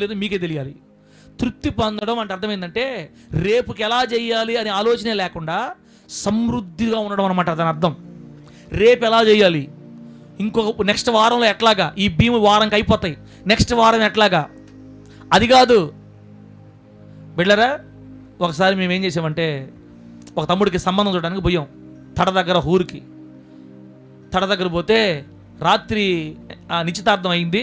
లేదో మీకే తెలియాలి. తృప్తి పొందడం అంటే అర్థం ఏంటంటే రేపుకి ఎలా చేయాలి అనే ఆలోచనే లేకుండా సమృద్ధిగా ఉండడం అనమాట. దాని అర్థం రేపు ఎలా చేయాలి, ఇంకొక నెక్స్ట్ వారంలో ఎట్లాగా, ఈ భీము వారంకి అయిపోతాయి, నెక్స్ట్ వారం ఎట్లాగా, అది కాదు బిడ్డరా. ఒకసారి మేము ఏం చేసామంటే ఒక తమ్ముడికి సంబంధం చూడడానికి పోయాం తడ దగ్గర ఊరికి. తడ దగ్గర పోతే రాత్రి నిశ్చితార్థం అయింది.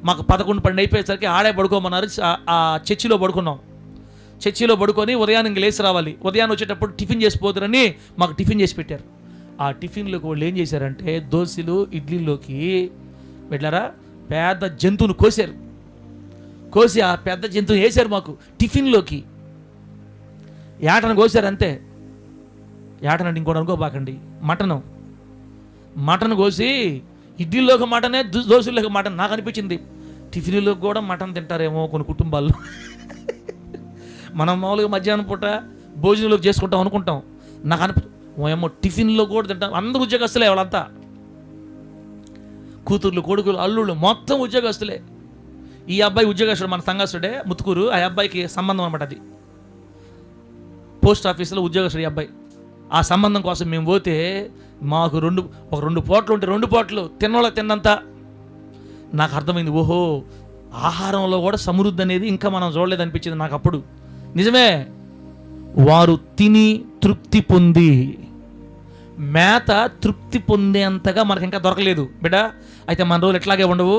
మాకు 11-12 అయిపోయేసరికి ఆడే పడుకోమన్నారు. ఆ చర్చిలో పడుకున్నాం. చర్చిలో పడుకొని ఉదయాన్నే ఇంక లేచి రావాలి. ఉదయాన్నే వచ్చేటప్పుడు టిఫిన్ చేసిపోతారని మాకు టిఫిన్ చేసి పెట్టారు. ఆ టిఫిన్లోకి వాళ్ళు ఏం చేశారంటే దోశలు ఇడ్లీలోకి బిడ్డరా పెద్ద జంతువును కోసారు. కోసి ఆ పెద్ద జంతువుని వేశారు మాకు టిఫిన్లోకి. ఏటను కోసారు అంతే. ఏటనంటే ఇంకోటి అనుకోబాకండి, మటన్ కోసి ఇడ్లీలోకి మటనే, దోశల్లోకి మటన్. నాకు అనిపించింది టిఫిన్లోకి కూడా మటన్ తింటారేమో కొన్ని కుటుంబాల్లో. మనం మామూలుగా మధ్యాహ్నం పూట భోజనంలోకి చేసుకుంటాం అనుకుంటాం. నాకు ఏమో టిఫిన్లో కూడా తింటాం. అందరూ ఉద్యోగస్తులే, వాళ్ళంతా కూతుర్లు కొడుకులు అల్లుళ్ళు మొత్తం ఉద్యోగస్తులే. ఈ అబ్బాయి ఉద్యోగస్తుడు, మన సంఘస్తుడే ముత్తుకూరు. ఆ అబ్బాయికి సంబంధం అనమాట. అది పోస్ట్ ఆఫీసులో ఉద్యోగస్తుడు ఈ అబ్బాయి. ఆ సంబంధం కోసం మేము పోతే మాకు రెండు పూటలు ఉంటే 2 పూటలు తిన్నోళ్ళ తిన్నంత. నాకు అర్థమైంది, ఓహో ఆహారంలో కూడా సమృద్ధి అనేది ఇంకా మనం చూడలేదు అనిపించింది నాకు అప్పుడు. నిజమే, వారు తిని తృప్తి పొంది, మేత తృప్తి పొందేంతగా మనకి ఇంకా దొరకలేదు బిడ్డ. అయితే మన రోజులు ఎట్లాగే ఉండవు.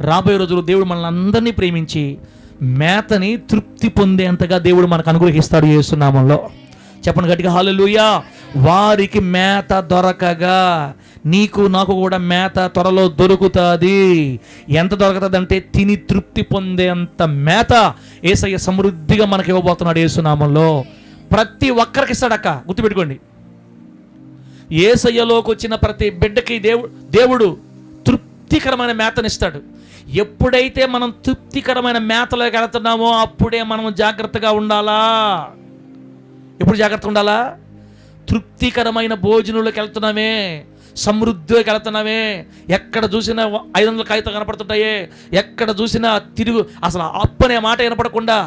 రాబోయే రోజులు దేవుడు మనల్ని అందరినీ ప్రేమించి మేతని తృప్తి పొందేంతగా దేవుడు మనకు అనుగ్రహిస్తాడు యేసు నామములో. చెప్పండి గట్టిగా హల్లెలూయా. వారికి మేత దొరకగా నీకు నాకు కూడా మేత త్వరలో దొరుకుతుంది. ఎంత దొరుకుతుంది అంటే తిని తృప్తి పొందేంత మేత యేసయ్య సమృద్ధిగా మనకి ఇవ్వబోతున్నాడు యేసు నామములో. ప్రతి ఒక్కరికి ఇస్తాడక్క, గుర్తుపెట్టుకోండి. యేసయ్యలోకి వచ్చిన ప్రతి బిడ్డకి దేవుడు తృప్తికరమైన మేతనిస్తాడు. ఎప్పుడైతే మనం తృప్తికరమైన మేతలోకి వెళుతున్నామో అప్పుడే మనం జాగ్రత్తగా ఉండాలా. ఎప్పుడు జాగ్రత్తగా ఉండాలా? తృప్తికరమైన భోజనంలోకి వెళ్తున్నామే, సమృద్ధిలోకి వెళ్తున్నామే. ఎక్కడ చూసినా 500 కాగితాలు కనపడుతుంటాయే, ఎక్కడ చూసినా తిరుగు అసలు అప్పనే మాట వినపడకుండా,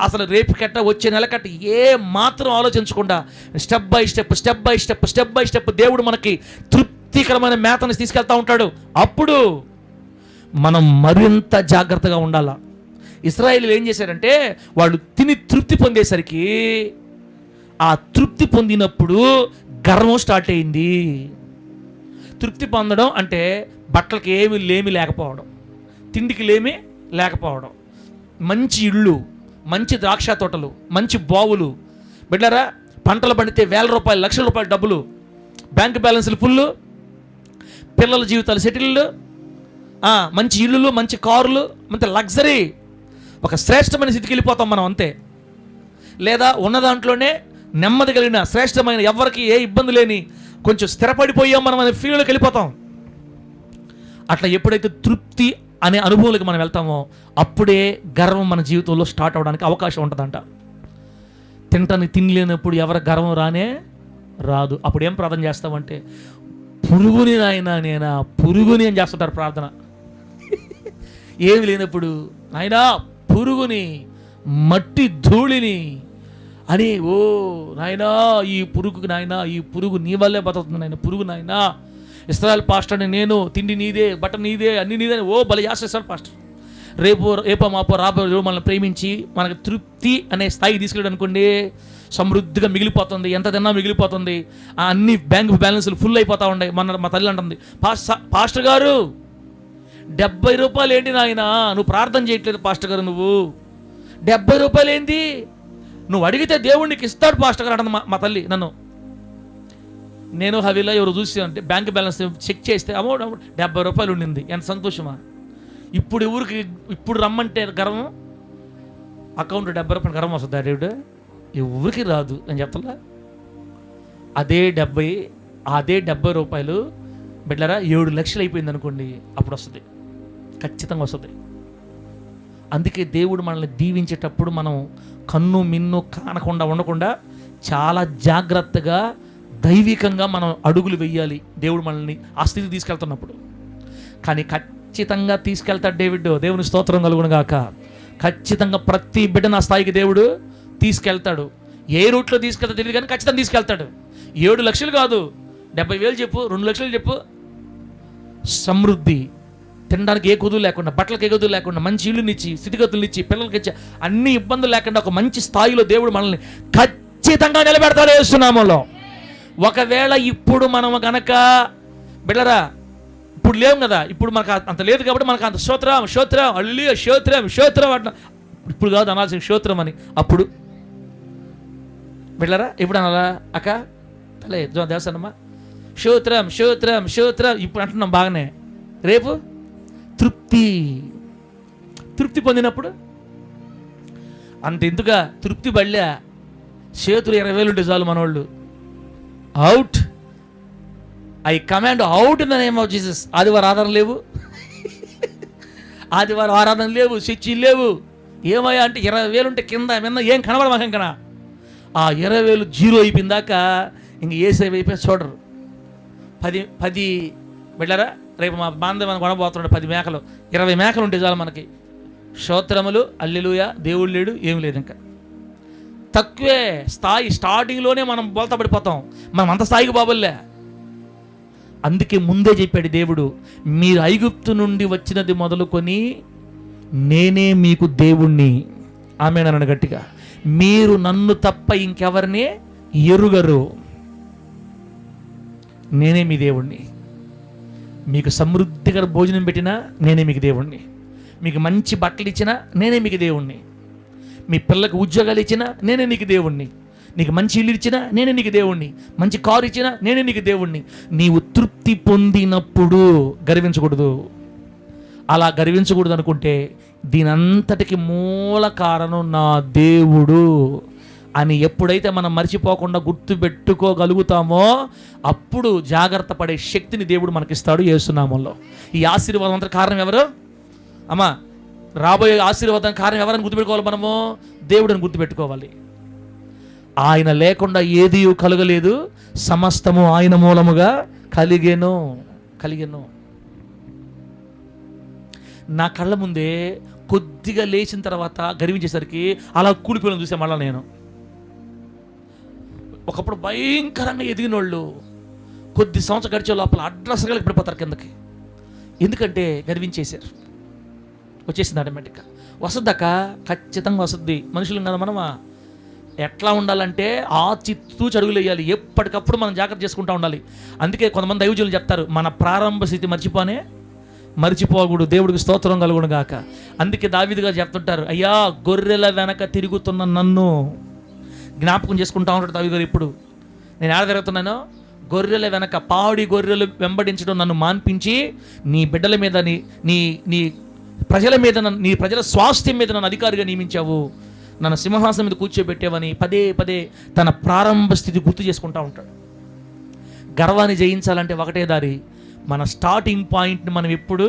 అసలు రేపు కట్ట వచ్చే నెల కట్ట ఏ మాత్రం ఆలోచించకుండా స్టెప్ బై స్టెప్ దేవుడు మనకి తృప్తికరమైన మేతని తీసుకెళ్తా ఉంటాడు. అప్పుడు మనం మరింత జాగ్రత్తగా ఉండాలా. ఇశ్రాయేలీయులు ఏం చేశారంటే వాళ్ళు తిని తృప్తి పొందేసరికి ఆ తృప్తి పొందినప్పుడు గర్వం స్టార్ట్ అయింది. తృప్తి పొందడం అంటే బట్టలకి లేమి లేకపోవడం, తిండికి లేమి లేకపోవడం, మంచి ఇళ్ళు, మంచి ద్రాక్ష తోటలు, మంచి బావులు బిడ్డరా, పంటలు పండితే ₹1,000 ₹1,00,000 డబ్బులు, బ్యాంక్ బ్యాలెన్స్లు ఫుల్, పిల్లల జీవితాలు సెటిల్డ్, మంచి ఇల్లులు, మంచి కారులు, మంచి లగ్జరీ, ఒక శ్రేష్టమైన స్థితికి వెళ్ళిపోతాం మనం అంతే. లేదా ఉన్న దాంట్లోనే నెమ్మది కలిగిన శ్రేష్టమైన, ఎవరికి ఏ ఇబ్బంది లేని కొంచెం స్థిరపడిపోయాం మనం అనే ఫీల్డ్కి వెళ్ళిపోతాం. అట్లా ఎప్పుడైతే తృప్తి అనే అనుభవంలోకి మనం వెళ్తామో అప్పుడే గర్వం మన జీవితంలో స్టార్ట్ అవడానికి అవకాశం ఉంటుందంట. తినటానికి తినలేనప్పుడు ఎవరి గర్వం రాదు. అప్పుడు ఏం ప్రార్థన చేస్తామంటే పురుగుని నాయనా నేనా పురుగుని అని చేస్తుంటారు ప్రార్థన. ఏమి లేనప్పుడు నాయనా పురుగుని, మట్టి ధూళిని అని, ఓ నాయనా ఈ పురుగు, నాయనా ఈ పురుగు నీ వల్లే బతుకుతుంది నాయన, పురుగు నాయనా. ఇశ్రాయేల్ పాస్టర్ని నేను, తిండి నీదే, బట్ట నీదే, అన్ని నీదే, ఓ బలి చేసేస్తాడు పాస్టర్. రేపో మాపో రాబోయే మనల్ని ప్రేమించి మనకు తృప్తి అనే స్థాయికి తీసుకెళ్ళాడు అనుకోండి, సమృద్ధిగా మిగిలిపోతుంది, ఎంత తిన్నా మిగిలిపోతుంది. అన్ని బ్యాంక్ బ్యాలెన్స్లు ఫుల్ అయిపోతూ ఉన్నాయి. మా తల్లి అంటుంది, పాస్టర్ గారు ₹70 ఏంటి నాయన, నువ్వు ప్రార్థన చేయట్లేదు పాస్టర్ గారు, నువ్వు ₹70 ఏంటి, నువ్వు అడిగితే దేవుడికి ఇస్తాడు పాస్టర్ గారు అంటుంది మా తల్లి నన్ను. నేను హవీలా ఎవరు చూసి అంటే బ్యాంక్ బ్యాలెన్స్ చెక్ చేస్తే అమౌంట్ ₹70 ఉండింది. ఎంత సంతోషమా. ఇప్పుడు రమ్మంటే గర్వం, అకౌంట్ ₹70 గర్వం వస్తుంది. దేవుడు ఎవరికి రాదు అని చెప్తా. అదే 70 బిడ్డరా 7 లక్షలు అయిపోయింది అనుకోండి, అప్పుడు వస్తుంది, ఖచ్చితంగా వస్తుంది. అందుకే దేవుడు మనల్ని దీవించేటప్పుడు మనం కన్ను మిన్ను కానకుండా ఉండకుండా చాలా జాగ్రత్తగా దైవికంగా మనం అడుగులు వెయ్యాలి. దేవుడు మనల్ని ఆ స్థితికి తీసుకెళ్తున్నప్పుడు. కానీ ఖచ్చితంగా తీసుకెళ్తాడు దేవుని స్తోత్రం కలుగును గాక. ఖచ్చితంగా ప్రతి బిడ్డను ఆ స్థాయికి దేవుడు తీసుకెళ్తాడు. ఏ రూట్లో తీసుకెళ్తా తెలియదు కానీ ఖచ్చితంగా తీసుకెళ్తాడు. 7 లక్షలు కాదు, 70,000 చెప్పు, 2 లక్షలు చెప్పు, సమృద్ధి, తినడానికి ఏ కొదువు లేకుండా, బట్టలకు ఏ కొదువు లేకుండా, మంచి ఇల్లునిచ్చి, స్థితిగతులనిచ్చి, పిల్లలకి ఇచ్చి, అన్ని ఇబ్బందులు లేకుండా ఒక మంచి స్థాయిలో దేవుడు మనల్ని ఖచ్చితంగా నిలబెడతాడు యేసు నామములో. ఒకవేళ ఇప్పుడు మనం గనక బిడ్డరా ఇప్పుడు లేవు కదా, ఇప్పుడు మనకు అంత లేదు కాబట్టి మనకు అంత స్తోత్రం హల్లెలూయా స్తోత్రం అంట. ఇప్పుడు కాదు అనాల్సిన స్తోత్రం అని. అప్పుడు బిడ్డరా ఎప్పుడు అనాలా? అక్క తలే దేవస్థానమ్మా స్తోత్రం ఇప్పుడు అంటున్నాం బాగానే. రేపు తృప్తి పొందినప్పుడు అంత ఎందుగా తృప్తి పడలే, చేతులు 20,000 ఉంటే చాలు మనోళ్ళు. Out, I command out in the name of Jesus. ఆదివారం ఆరాధన లేవు, ఆదివారం ఆరాధన లేవు, చర్చిలు లేవు. ఏమయ్యా అంటే 20,000 ఉంటే కింద మిన్న ఏం కనబడమాక ఇంకా ఆ 20,000 జీరో అయిపోయిందాక ఇంక ఏ సేవ అయిపోయి చూడరు. 10 వెళ్ళారా రేపు మా బాంధవ కొనబోతున్నాడు 10 మేకలు 20 మేకలు ఉంటే చాలు మనకి. స్తోత్రములు హల్లెలూయా, దేవుడు లేడు, ఏమి లేదు. ఇంకా తక్కువే స్థాయి. స్టార్టింగ్లోనే మనం బోల్తా పడిపోతాం. మనం అంత స్థాయికి బాబుల్లే. అందుకే ముందే చెప్పాడు దేవుడు, మీరు ఐగుప్తు నుండి వచ్చినది మొదలుకొని నేనే మీకు దేవుణ్ణి. ఆమేనన్న గట్టిగా. మీరు నన్ను తప్ప ఇంకెవరిని ఎరుగరు. నేనే మీ దేవుణ్ణి. మీకు సమృద్ధిగా భోజనం పెట్టినా నేనే మీకు దేవుణ్ణి. మీకు మంచి బట్టలు ఇచ్చినా నేనే మీకు దేవుణ్ణి. మీ పిల్లలకు ఉద్యోగాలు ఇచ్చినా నేనే నీకు దేవుణ్ణి. నీకు మంచి ఇల్లు ఇచ్చినా నేనే నీకు దేవుణ్ణి. మంచి కారు ఇచ్చినా నేనే నీకు దేవుణ్ణి. నీవు తృప్తి పొందినప్పుడు గర్వించకూడదు. అలా గర్వించకూడదు అనుకుంటే దీని అంతటికి మూల కారణం నా దేవుడు అని ఎప్పుడైతే మనం మర్చిపోకుండా గుర్తుపెట్టుకోగలుగుతామో అప్పుడు జాగ్రత్త పడే శక్తిని దేవుడు మనకిస్తాడు యేసు నామములో. ఈ ఆశీర్వాదం అంతా కారణం ఎవరు? అమ్మా, రాబోయే ఆశీర్వాదం కారణం ఎవరని గుర్తుపెట్టుకోవాలి? మనము దేవుడిని గుర్తుపెట్టుకోవాలి. ఆయన లేకుండా ఏదీ కలగలేదు, సమస్తము ఆయన మూలముగా కలిగెను. నా కళ్ళ ముందే కొద్దిగా లేచిన తర్వాత గర్వించేసరికి అలా కూలిపోయిన చూసా. మళ్ళీ నేను ఒకప్పుడు భయంకరంగా ఎదిగిన వాళ్ళు కొద్ది సంవత్సరం గడిచే లోపల అడ్రస్గా పడిపోతారు కిందకి. ఎందుకంటే గర్వించేశారు. వచ్చేసింది ఆటోమేటిక్గా. వస్తుందక్క, ఖచ్చితంగా వస్తుంది. మనుషులు కదా మనమా. ఎట్లా ఉండాలంటే ఆ చిత్తూ చడుగులు వేయాలి. ఎప్పటికప్పుడు మనం జాగ్రత్త చేసుకుంటూ ఉండాలి. అందుకే కొంతమంది దైవజనులు చెప్తారు, మన ప్రారంభ స్థితి మర్చిపోకూడదు. దేవుడికి స్తోత్రం కలుగును గాక. అందుకే దావీదు గారు చెప్తుంటారు, అయ్యా గొర్రెల వెనక తిరుగుతున్న నన్ను జ్ఞాపకం చేసుకుంటా ఉంటాడు దావీదు గారు. ఇప్పుడు నేను ఏడ తిరుగుతున్నానో గొర్రెల వెనక, పాడి గొర్రెలు వెంబడించడం నన్ను మాన్పించి నీ బిడ్డల మీద నీ ప్రజల మీద నీ ప్రజల స్వాస్థ్యం మీద నన్ను అధికారిగా నియమించావు, నన్ను సింహాసనం మీద కూర్చోబెట్టావని పదే తన ప్రారంభ స్థితి గుర్తు చేసుకుంటూ ఉంటాడు. గర్వాన్ని జయించాలంటే ఒకటే దారి, మన స్టార్టింగ్ పాయింట్ని మనం ఎప్పుడు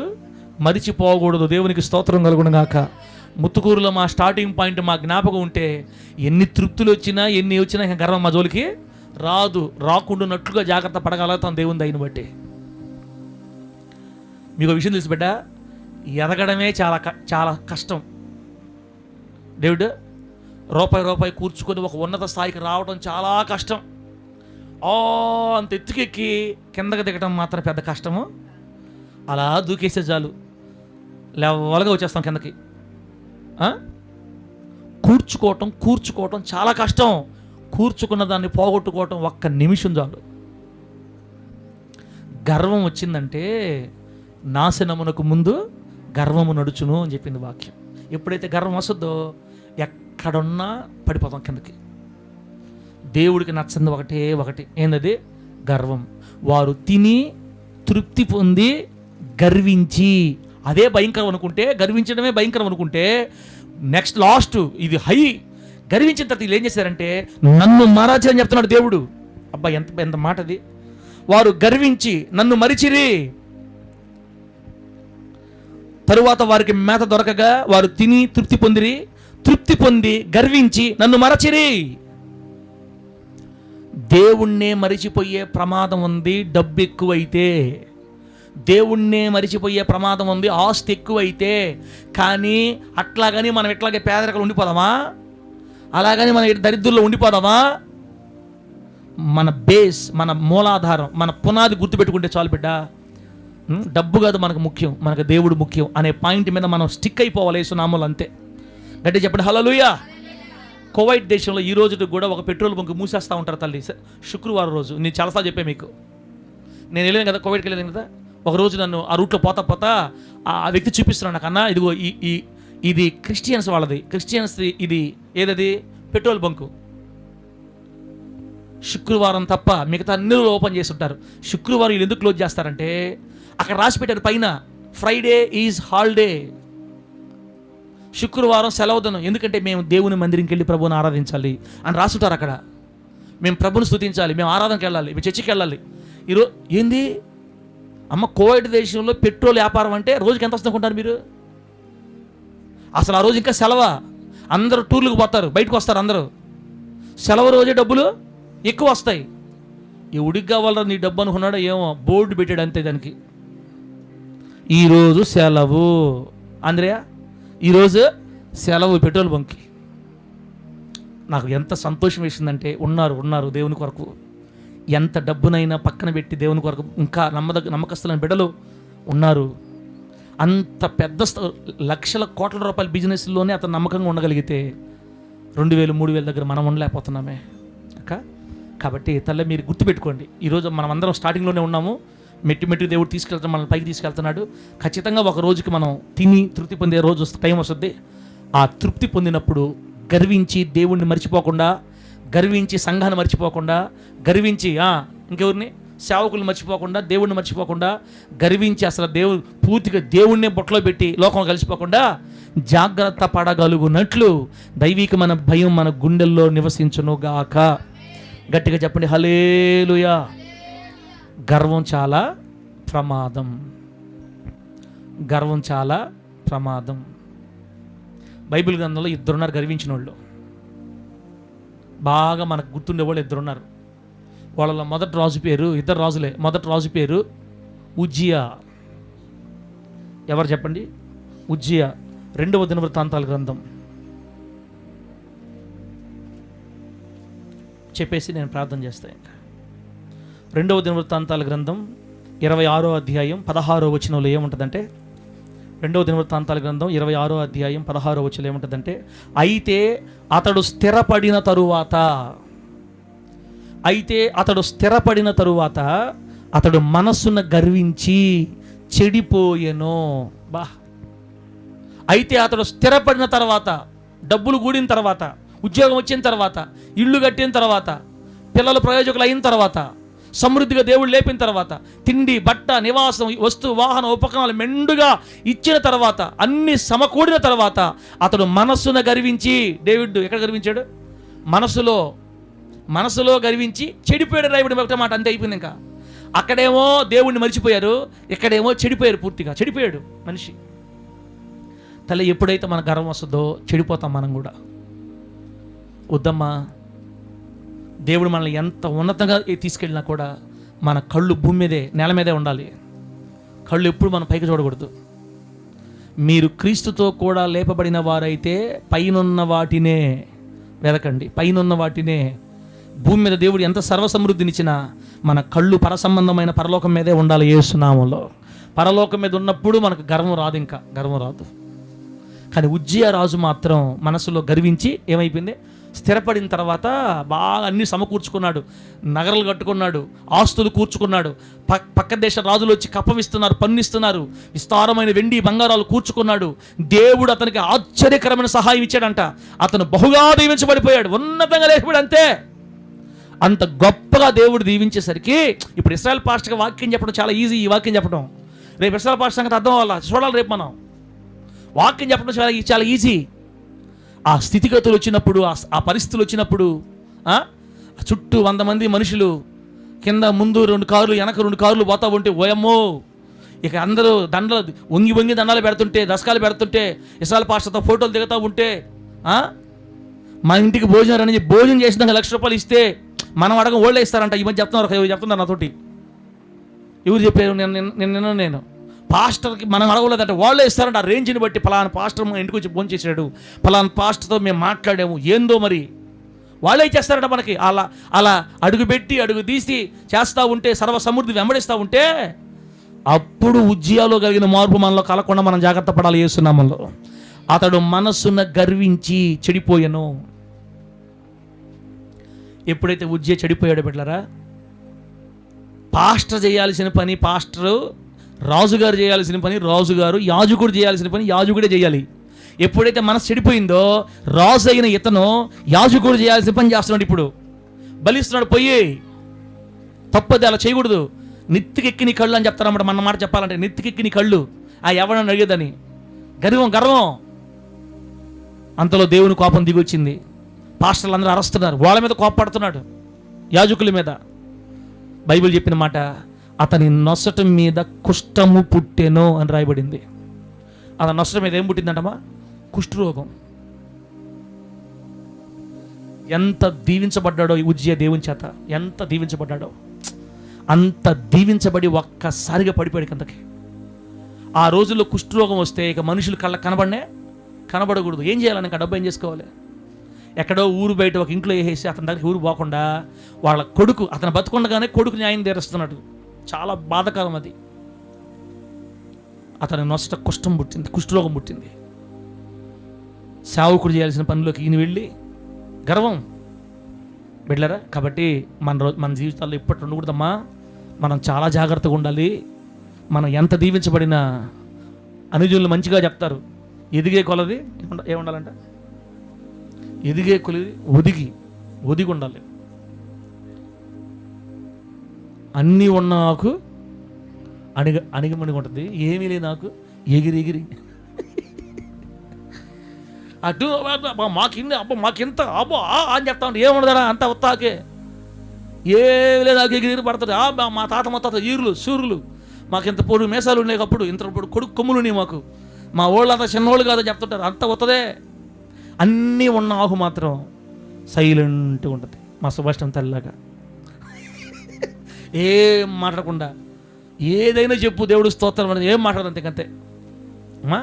మరిచిపోకూడదు. దేవునికి స్తోత్రం కలుగును గాక. ముత్తుకూరులో మా స్టార్టింగ్ పాయింట్ మా జ్ఞాపకం ఉంటే ఎన్ని తృప్తులు వచ్చినా ఎన్ని వచ్చినా ఇంకా గర్వం మా జోలికి రాకుండానట్లుగా జాగ్రత్త పడగలుగుతాం దేవుని దయని బట్టి. మీకు విషయం తెలుసు బిడ్డ, ఎదగడమే చాలా కష్టం. దేవుడు రూపాయి కూర్చుకొని ఒక ఉన్నత స్థాయికి రావడం చాలా కష్టం. అంత ఎత్తుకెక్కి కిందకి దిగడం మాత్రం పెద్ద కష్టము. అలా దూకేసే చాలు, లెవెల్గా వచ్చేస్తాం కిందకి. కూర్చుకోవటం చాలా కష్టం. కూర్చుకున్న దాన్ని పోగొట్టుకోవటం 1 నిమిషం చాలు. గర్వం వచ్చిందంటే నాశనమునకు ముందు గర్వము నడుచును అని చెప్పింది వాక్యం. ఎప్పుడైతే గర్వం వస్తుందో ఎక్కడున్నా పడిపోతాం కిందకి. దేవుడికి నచ్చింది ఒకటి ఏందది? గర్వం. వారు తిని తృప్తి పొంది గర్వించి, అదే భయంకరం అనుకుంటే, గర్వించడమే భయంకరం అనుకుంటే నెక్స్ట్ లాస్ట్ ఇది హై. గర్వించిన తర్వాత వీళ్ళు ఏం చేశారంటే నన్ను మరచి అని చెప్తున్నాడు దేవుడు. అబ్బా ఎంత మాట అది. వారు గర్వించి నన్ను మరిచిరి, తరువాత వారికి మేత దొరకగా వారు తిని తృప్తి పొంది గర్వించి నన్ను మరచిరి. దేవుణ్ణే మరిచిపోయే ప్రమాదం ఉంది డబ్బు ఎక్కువైతే. దేవుణ్ణే మరిచిపోయే ప్రమాదం ఉంది ఆస్తి ఎక్కువైతే. కానీ అట్లాగని మనం ఇట్లాగే పేదరికలు ఉండిపోదామా? అలాగని మన దరిద్రుల్లో ఉండిపోదామా? మన బేస్, మన మూలాధారం, మన పునాది గుర్తుపెట్టుకుంటే చాలు బిడ్డ. డబ్బు కాదు మనకు ముఖ్యం, మనకు దేవుడు ముఖ్యం అనే పాయింట్ మీద మనం స్టిక్ అయిపోవాలి. యేసునామములో అంతే. గట్టి చెప్పండి హల్లెలూయా. కువైట్ దేశంలో ఈ రోజు కూడా ఒక పెట్రోల్ బంక్ మూసేస్తూ ఉంటారు తల్లి. శుక్రవారం రోజు నేను చాలాసార్లు చెప్పాను మీకు. నేను వెళ్ళాను కదా, కువైట్కి వెళ్ళాను కదా. ఒకరోజు నన్ను ఆ రూట్లో పోతా ఆ వ్యక్తి చూపిస్తున్నాను నాకు, అన్న ఇదిగో ఇది క్రిస్టియన్స్ వాళ్ళది, క్రిస్టియన్స్ ఇది ఏదది పెట్రోల్ బంకు. శుక్రవారం తప్ప మిగతా అన్ని రోజులు ఓపెన్ చేసి ఉంటారు. శుక్రవారం వీళ్ళు ఎందుకు క్లోజ్ చేస్తారంటే అక్కడ రాసి పెట్టారు పైన, ఫ్రైడే ఈజ్ హాలిడే, శుక్రవారం సెలవు దినం. ఎందుకంటే మేము దేవుని మందిరంకి వెళ్ళి ప్రభువుని ఆరాధించాలి అని రాసుంటారు అక్కడ. మేము ప్రభుని స్తుతించాలి, మేము ఆరాధనకి వెళ్ళాలి, మేము చర్చికి వెళ్ళాలి. ఈరోజు ఏంది అమ్మ, కువైట్ దేశంలో పెట్రోల్ వ్యాపారం అంటే రోజుకి ఎంత వస్తుందనుకుంటారు మీరు? అసలు ఆ రోజు ఇంకా సెలవా, అందరూ టూర్లకు పోతారు, బయటకు వస్తారు అందరూ. సెలవు రోజే డబ్బులు ఎక్కువ వస్తాయి. ఎవడికి కావాలరా నీ డబ్బు అనుకున్నాడో ఏమో, బోర్డు పెట్టాడు అంతే దానికి, ఈరోజు సెలవు అంద్రయ్య, ఈరోజు సెలవు పెట్రోల్ బంక్కి. నాకు ఎంత సంతోషం వేసిందంటే ఉన్నారు దేవుని కొరకు, ఎంత డబ్బునైనా పక్కన పెట్టి దేవుని కొరకు ఇంకా నమ్మకస్తులైన బిడ్డలు ఉన్నారు. అంత పెద్ద లక్షల కోట్ల రూపాయల బిజినెస్లోనే అతను నమ్మకంగా ఉండగలిగితే 2000, 3000 దగ్గర మనం ఉండలేకపోతున్నామే అక్క. కాబట్టి తల్లి మీరు గుర్తుపెట్టుకోండి, ఈరోజు మనం అందరం స్టార్టింగ్లోనే ఉన్నాము. మెట్టి దేవుడు తీసుకెళ్తాం, మనల్ని పైకి తీసుకెళ్తున్నాడు. ఖచ్చితంగా ఒక రోజుకి మనం తిని తృప్తి పొందే రోజు టైం వస్తుంది. ఆ తృప్తి పొందినప్పుడు గర్వించి దేవుణ్ణి మర్చిపోకుండా, గర్వించి సంఘాన్ని మర్చిపోకుండా, గర్వించి ఇంకెవరిని సేవకులు మర్చిపోకుండా, దేవుణ్ణి మర్చిపోకుండా, గర్వించి అసలు పూర్తిగా దేవుణ్ణే బొట్టలో పెట్టి లోకం కలిసిపోకుండా జాగ్రత్త పడగలుగునట్లు దైవికమైన భయం మన గుండెల్లో నివసించునుగాక. గట్టిగా చెప్పండి హల్లెలూయా. గర్వం చాలా ప్రమాదం, గర్వం చాలా ప్రమాదం. బైబిల్ గ్రంథంలో 2 ఉన్నారు గర్వించిన వాళ్ళు, బాగా మనకు గుర్తుండే వాళ్ళు 2 ఉన్నారు. వాళ్ళ మొదటి రాజు పేరు, 2 రాజులే, మొదటి రాజు పేరు ఉజ్జియా. ఎవరు చెప్పండి? ఉజ్జియా. 2వ దినవృత్తాంతాల గ్రంథం చెప్పేసి నేను ప్రార్థన చేస్తాను. ఇంకా 2వ దినవృత్తాంతాల గ్రంథం 26వ అధ్యాయం 16వ వచనంలో ఏముంటుందంటే, 2వ దినవృత్తాంతాల గ్రంథం 26వ అధ్యాయం 16వ వచనంలో ఏముంటుందంటే, అయితే అతడు స్థిరపడిన తరువాత అతడు మనస్సును గర్వించి చెడిపోయెను. అయితే అతడు స్థిరపడిన తర్వాత, డబ్బులు కూడిన తర్వాత, ఉద్యోగం వచ్చిన తర్వాత, ఇల్లు కట్టిన తర్వాత, పిల్లలు ప్రయోజకులు అయిన తర్వాత, సమృద్ధిగా దేవుడు లేపిన తర్వాత, తిండి, బట్ట, నివాసం, వస్తు, వాహన, ఉపకరణాలు మెండుగా ఇచ్చిన తర్వాత, అన్ని సమకూడిన తర్వాత అతడు మనస్సును గర్వించి, డేవిడ్ ఎక్కడ గర్వించాడు? మనసులో గర్వించి చెడిపోయాడు. రాయబడి ఒకటే మాట, అంతే అయిపోయింది. ఇంకా అక్కడేమో దేవుణ్ణి మర్చిపోయారు, ఇక్కడేమో చెడిపోయారు, పూర్తిగా చెడిపోయాడు మనిషి. తల్లి, ఎప్పుడైతే మన గర్వం వస్తుందో చెడిపోతాం మనం కూడా. వద్దమ్మా, దేవుడు మనల్ని ఎంత ఉన్నతంగా తీసుకెళ్ళినా కూడా మన కళ్ళు భూమి మీదే, నేల మీదే ఉండాలి. కళ్ళు ఎప్పుడు మనం పైకి చూడకూడదు. మీరు క్రీస్తుతో కూడా లేపబడిన వారైతే పైనున్న వాటినే వెదకండి, పైనున్న వాటినే. భూమి మీద దేవుడు ఎంత సర్వసమృద్ధినిచ్చినా మన కళ్ళు పరసంబంధమైన పరలోకం మీదే ఉండాలి. యేసు నామములో పరలోకం మీద ఉన్నప్పుడు మనకు గర్వం రాదు, ఇంకా గర్వం రాదు. కానీ ఉజ్జియా రాజు మాత్రం మనసులో గర్వించి ఏమైపోయింది, స్థిరపడిన తర్వాత బాగా అన్ని సమకూర్చుకున్నాడు, నగరాలు కట్టుకున్నాడు, ఆస్తులు కూర్చుకున్నాడు. పక్క దేశ రాజులు వచ్చి కప్పవిస్తున్నారు, పన్నిస్తున్నారు, విస్తారమైన వెండి బంగారాలు కూర్చుకున్నాడు. దేవుడు అతనికి ఆశ్చర్యకరమైన సహాయం ఇచ్చాడంట. అతను బహుగా దీవించబడిపోయాడు, ఉన్నతంగా లేకపోయాడు. అంతే, అంత గొప్పగా దేవుడు దీవించేసరికి ఇప్పుడు ఇశ్రాయేల్ పాస్టర్కి వాక్యం చెప్పడం చాలా ఈజీ. ఈ వాక్యం చెప్పడం రేపు ఇశ్రాయేల్ పాస్టర్ సంగతి అర్థం అవ్వాలి, చూడాలి. రేపు మనం వాక్యం చెప్పడం చాలా ఈజీ. ఆ స్థితిగతులు వచ్చినప్పుడు, ఆ పరిస్థితులు వచ్చినప్పుడు, చుట్టూ 100 మంది మనుషులు, కింద ముందు 2 కార్లు, వెనక 2 కార్లు పోతా ఉంటే, ఓయమ్మో, ఇక అందరూ దండలు వంగి దండాలు పెడుతుంటే, దశకాలు పెడుతుంటే, ఇశ్రాయేల్ పాస్టర్తో ఫోటోలు దిగుతూ ఉంటే, మా ఇంటికి భోజనం అని భోజనం చేసినాక 1,00,000 రూపాయలు ఇస్తే మనం అడగ ఓళ్ళే ఇస్తారంట. ఈ మధ్య చెప్తున్నారు నాతోటి, ఎవరు చెప్పారు? నేను పాస్టర్కి మనం అడగలేదంటే వాళ్ళే ఇస్తారంట. ఆ రేంజ్ని బట్టి పలానా పాస్టర్ మా ఇంటికి వచ్చి ఫోన్ చేశాడు, పలానా పాస్టర్తో మేము మాట్లాడాము, ఏందో మరి వాళ్ళే చేస్తారట మనకి. అలా అడుగు పెట్టి అడుగు తీసి చేస్తూ ఉంటే, సర్వ సమృద్ధి వెంబడిస్తూ ఉంటే అప్పుడు ఉజ్జియాలో కలిగిన మార్పు మనలో కలగకుండా మనం జాగ్రత్త పడాలి. యేసు నామములో. అతడు మనస్సున గర్వించి చెడిపోయాను. ఎప్పుడైతే ఉజ్జియా చెడిపోయాడో బిడ్డలారా, పాస్టర్ చేయాల్సిన పని పాస్టరు, రాజుగారు చేయాల్సిన పని రాజుగారు, యాజకుడు చేయాల్సిన పని యాజకుడే చేయాలి. ఎప్పుడైతే మనసు చెడిపోయిందో రాజు అయిన ఇతను యాజకుడు చేయాల్సిన పని చేస్తున్నాడు. ఇప్పుడు బలిస్తున్నాడు. పోయి తప్పది, అలా చేయకూడదు. నెత్తికెక్కి నీ కళ్ళు అని చెప్తారన్నమాట. మన మాట చెప్పాలంటే నెత్తికెక్కి నీ కళ్ళు. ఎవడని అడిగేదని గర్వం. అంతలో దేవుని కోపం దిగొచ్చింది. పాస్టర్లు అందరూ అరుస్తున్నారు. వాళ్ళ మీద కోపపడుతున్నాడు, యాజకుల మీద. బైబిల్ చెప్పిన మాట, అతని నొసట మీద కుష్ఠము పుట్టెను అని రాయబడింది. అతని నొసట మీద ఏం పుట్టిందంటమ్మా? కుష్ఠరోగం. ఎంత దీవించబడ్డాడో ఈ ఉజ్జియా దేవుని చేత, ఎంత దీవించబడ్డాడో. అంత దీవించబడి ఒక్కసారిగా పడిపోయాడు కిందకి. ఆ రోజుల్లో కుష్ఠరోగం వస్తే ఇక మనుషులు కళ్ళకి కనబడకూడదు. ఏం చేయాలని? ఇంకా డబ్బు ఏం చేసుకోవాలి? ఎక్కడో ఊరు బయట ఒక ఇంట్లో వేసేసి అతని దగ్గరికి ఊరు పోకుండా వాళ్ళ కొడుకు, అతను బతుకుండగానే కొడుకు న్యాయం తీరుస్తున్నాడు. చాలా బాధాకరం అది. అతని నొసట కుష్ఠరోగం పుట్టింది. సేవకుడు చేయాల్సిన పనిలోకి ఈయన వెళ్ళి గర్వం. బిడ్డలారా, కాబట్టి మన జీవితాల్లో ఇప్పటి ఉండకూడదమ్మా. మనం చాలా జాగ్రత్తగా ఉండాలి. మనం ఎంత దీవించబడినా అనుజులు మంచిగా చెప్తారు, ఎదిగే కొలది ఏముండాలంట? ఎదిగే కొలది ఒదిగి ఉండాలి. అన్నీ ఉన్న నాకు అణిగమణిగి ఉంటుంది, ఏమీ లేదు నాకు ఎగిరి అటు మాకింత అబ్బో అని చెప్తా ఉంటే ఏముండదా? అంత ఉత్తాకే ఏమి లేదు, నాకు ఎగిరి పడుతుంది. మా తాత మొత్తం ఈరులు సూర్యులు, మాకింత పొడుగు మేసాలు ఉన్నాయి, అప్పుడు ఇంత కొడుకు కొమ్ములు ఉన్నాయి మాకు, మా వాళ్ళు అంత చిన్నోళ్ళు కాదని చెప్తుంటారు. అంత వత్తదే. అన్నీ ఉన్న ఆకు మాత్రం సైలెంట్గా ఉంటుంది. మా సుభాషం తల్లిలాగా ఏం మాట్లాడకుండా ఏదైనా చెప్పు, దేవుడు స్తోత్రం అనేది ఏం మాట్లాడదు. అంతే అమ్మా.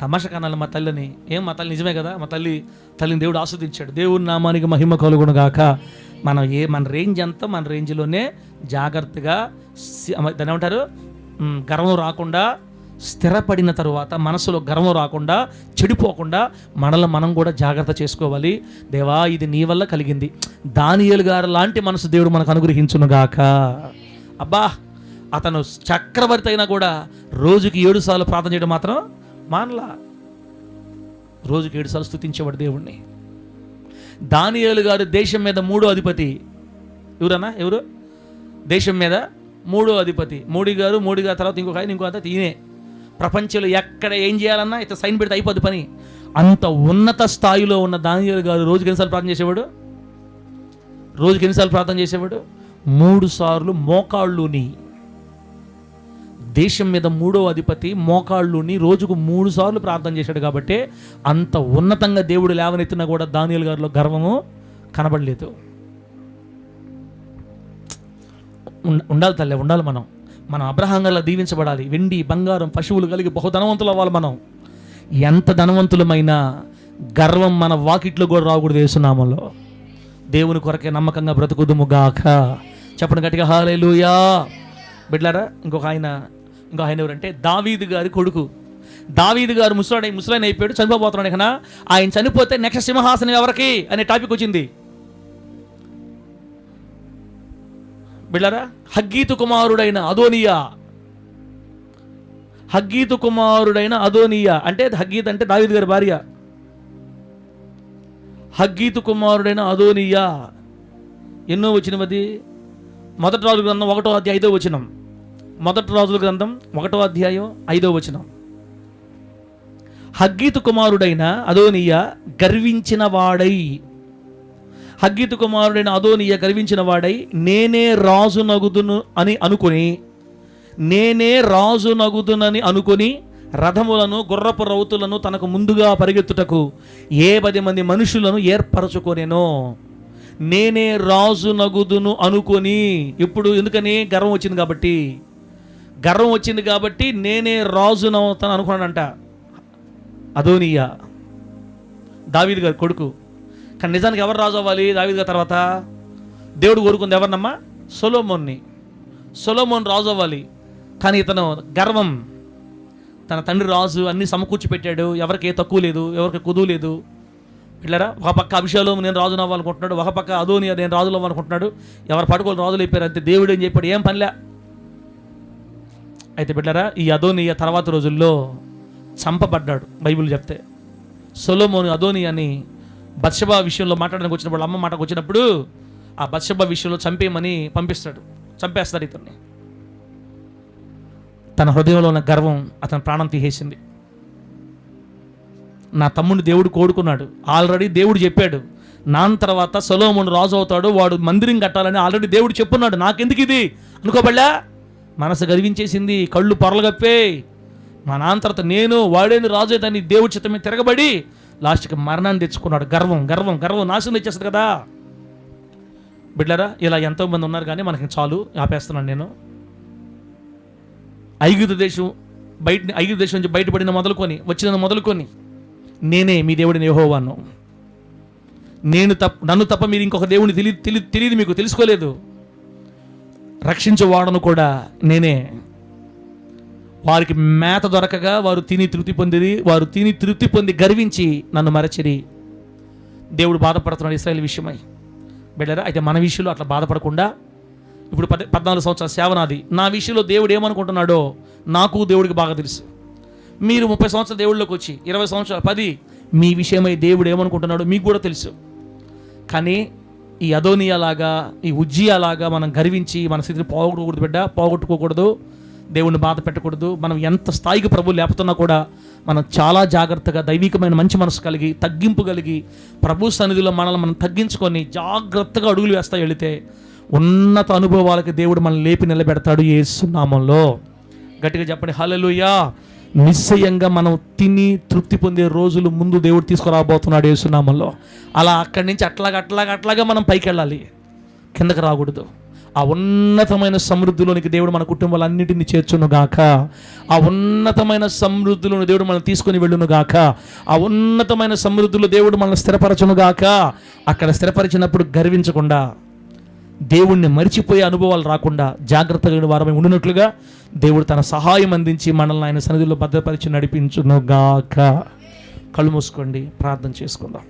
తమాషా కనాలి మా తల్లిని. మా తల్లి నిజమే కదా, మా తల్లిని దేవుడు ఆస్వాదించాడు. దేవుని నామానికి మహిమ కలుగును గాక. మన రేంజ్ అంతా మన రేంజ్లోనే జాగ్రత్తగా, దాన్ని ఏమంటారు, గర్వం రాకుండా స్థిరపడిన తరువాత, మనసులో గర్వం రాకుండా, చెడిపోకుండా మనల్ని మనం కూడా జాగ్రత్త చేసుకోవాలి. దేవా, ఇది నీ వల్ల కలిగింది. దానియేలు గారు లాంటి మనసు దేవుడు మనకు అనుగ్రహించును గాక. అబ్బా, అతను చక్రవర్తి అయినా కూడా రోజుకి 7 సార్లు ప్రార్థన చేయడం మాత్రం మానలా. రోజుకి 7 సార్లు స్తుతించేవాడు దేవుణ్ణి. దానియేలు గారు దేశం మీద 3వ అధిపతి. ఎవరు దేశం మీద 3వ అధిపతి? మోడీ గారు తర్వాత ఇంకొక ఆయన, ఈయనే. ప్రపంచంలో ఎక్కడ ఏం చేయాలన్నా ఇట్లా సైన్ పెడితే అయిపోద్ది పని. అంత ఉన్నత స్థాయిలో ఉన్న దానియేలు గారు రోజుకి ఎన్నిసార్లు ప్రార్థన చేసేవాడు? 3 సార్లు మోకాళ్ళుని. దేశం మీద 3వ అధిపతి మోకాళ్ళుని రోజుకు 3 సార్లు ప్రార్థన చేశాడు. కాబట్టి అంత ఉన్నతంగా దేవుడు లేవనెత్తినా కూడా దానియేలు గారిలో గర్వము కనబడలేదు. ఉండాలి తల్లి, ఉండాలి. మనం అబ్రహాం గారిలా దీవించబడాలి. వెండి బంగారం పశువులు కలిగి బహుధనవంతులు అవ్వాలి. మనం ఎంత ధనవంతులమైనా గర్వం మన వాకిట్లో కూడా రాకూడదు. యేసునామంలో దేవుని కొరకే నమ్మకంగా బ్రతుకుదుము గాక. చెప్పండి గట్టిగా హల్లెలూయా. బిడ్డలారా, ఇంకొక ఆయన ఎవరంటే దావీదు గారి కొడుకు. దావీదు గారు ముసలాయన అయిపోయాడు, చనిపోతున్నాడు. ఇక ఆయన చనిపోతే నెక్స్ట్ సింహాసనం ఎవరికి అనే టాపిక్ వచ్చింది. బిడ్డలారా, హగ్గీతు కుమారుడైన అదోనియా అంటే హగ్గీత్ అంటే దావీదు గారి భార్య. హగ్గీతు కుమారుడైన అదోనియా ఎన్నో వచ్చినది? మొదటి రాజుల గ్రంథం 1వ అధ్యాయం 5వ వచనం. మొదటి రాజుల గ్రంథం 1వ అధ్యాయం 5వ వచనం. హగ్గీతు కుమారుడైన అదోనియా గర్వించిన వాడై, నేనే రాజునగుదునని అనుకుని రథములను గుర్రపు రౌతులను తనకు ముందుగా పరిగెత్తుటకు 10 మంది మనుషులను ఏర్పరచుకొనెను. నేనే రాజు నగుదును అనుకొని. ఇప్పుడు ఎందుకని? గర్వం వచ్చింది కాబట్టి. గర్వం వచ్చింది కాబట్టి నేనే రాజునవుతాను అనుకున్నాడంట అదోనియా, దావీదు గారి కొడుకు. కానీ నిజానికి ఎవరు రాజు అవ్వాలి? దావీదు గారి తర్వాత దేవుడు కోరుకుంది ఎవరినమ్మా? సొలొమోన్ని. సొలొమోన్ రాజు అవ్వాలి. కానీ ఇతను గర్వం, తన తండ్రి రాజు, అన్ని సమకూర్చి పెట్టాడు, ఎవరికి ఏ తక్కువ లేదు, ఎవరికి కుదువు లేదు. వెళ్ళారా? ఒక పక్క అభిషేకం నేను రాజును అవ్వాలనుకుంటున్నాడు, ఒక పక్క అదోనియా నేను రాజులు అవ్వాలనుకుంటున్నాడు. ఎవరు పట్టుకోలు రాజులు అయిపోయారు అంతే. దేవుడు ఏం చెప్పాడు? ఏం పనిలే. అయితే బిడ్డరా, ఈ అదోనియా తర్వాత రోజుల్లో చంపబడ్డాడు బైబిల్ చెప్తే. సొలొమోను అదోనియాని బత్షెబా విషయంలో మాట్లాడడానికి వచ్చినప్పుడు, అమ్మ మాటకు వచ్చినప్పుడు ఆ బత్షెబా విషయంలో చంపేయమని చంపేస్తాడు ఇతన్ని. తన హృదయంలో ఉన్న గర్వం అతని ప్రాణం తీసేసింది. నా తమ్ముడిని దేవుడు కోరుకున్నాడు, ఆల్రెడీ దేవుడు చెప్పాడు నా తర్వాత సొలొమోను రాజు అవుతాడు, వాడు మందిరం కట్టాలని ఆల్రెడీ దేవుడు చెప్పున్నాడు. నాకెందుకు ఇది అనుకోబడ్డా? మనసు గర్వించేసింది, కళ్ళు పొరలుగప్పే. మా నాన్న తర్వాత నేను వాడేంది రాజు అయితే దేవుడి చిత్తమే తిరగబడి లాస్ట్కి మరణాన్ని తెచ్చుకున్నాడు. గర్వం గర్వం గర్వం నాశనం తెచ్చేస్తుంది కదా బిడ్డరా. ఇలా ఎంతోమంది ఉన్నారు, కానీ మనకి చాలు, ఆపేస్తున్నాను నేను. ఐగుప్తు దేశం నుంచి బయటపడిన మొదలుకొని నేనే మీ దేవుడిని యెహోవాను, నన్ను తప్ప మీరు ఇంకొక దేవుడిని తెలియదు, మీకు తెలుసుకోలేదు. రక్షించేవాడను కూడా నేనే. వారికి మేత దొరకగా వారు తిని తృప్తి పొంది గర్వించి నన్ను మరచిరి. దేవుడు బాధపడుతున్నాడు ఇశ్రాయేలు విషయమై. బిడ్డరా, అయితే మన విషయంలో అట్లా బాధపడకుండా, ఇప్పుడు 14 సంవత్సరాల సేవనాది, నా విషయంలో దేవుడు ఏమనుకుంటున్నాడో నాకు దేవుడికి బాగా తెలుసు. మీరు 30 సంవత్సరాల దేవుళ్ళలోకి వచ్చి 20 సంవత్సరాలు 10 మీ విషయమై దేవుడు ఏమనుకుంటున్నాడో మీకు కూడా తెలుసు. కానీ ఈ అదోనియాలాగా, ఈ ఉజ్జియాలాగా మనం గర్వించి మన స్థితిని పోగొట్టుకోకూడదు, దేవుణ్ణి బాధ పెట్టకూడదు. మనం ఎంత స్థాయికి ప్రభువు లేపుతున్నా కూడా మనం చాలా జాగ్రత్తగా దైవికమైన మంచి మనసు కలిగి, తగ్గింపు కలిగి, ప్రభు సన్నిధిలో మనల్ని మనం తగ్గించుకొని జాగ్రత్తగా అడుగులు వేస్తా వెళితే ఉన్నత అనుభవాలకి దేవుడు మనల్ని లేపి నిలబెడతాడు యేసు నామములో. గట్టిగా చెప్పండి హల్లెలూయా. నిశ్చయంగా మనం తిని తృప్తి పొందే రోజులు ముందు దేవుడు తీసుకురాబోతున్నాడు యేసు నామములో. అలా అక్కడి నుంచి అట్లాగా మనం పైకి వెళ్ళాలి, కిందకి రాకూడదు. ఆ ఉన్నతమైన సమృద్ధిలోనికి దేవుడు మన కుటుంబాలన్నింటినీ చేర్చును గాక. ఆ ఉన్నతమైన సమృద్ధిలోని దేవుడు మనల్ని తీసుకొని వెళ్ళును గాక. ఆ ఉన్నతమైన సమృద్ధిలో దేవుడు మనల్ని స్థిరపరచును గాక. అక్కడ స్థిరపరిచినప్పుడు గర్వించకుండా, దేవుణ్ణి మరిచిపోయే అనుభవాలు రాకుండా జాగ్రత్తగా వారమై ఉండినట్లుగా దేవుడు తన సహాయం అందించి మనల్ని ఆయన సన్నిధిలో భద్రపరిచి నడిపించును గాక. కళ్ళు మూసుకోండి, ప్రార్థన చేసుకుందాం.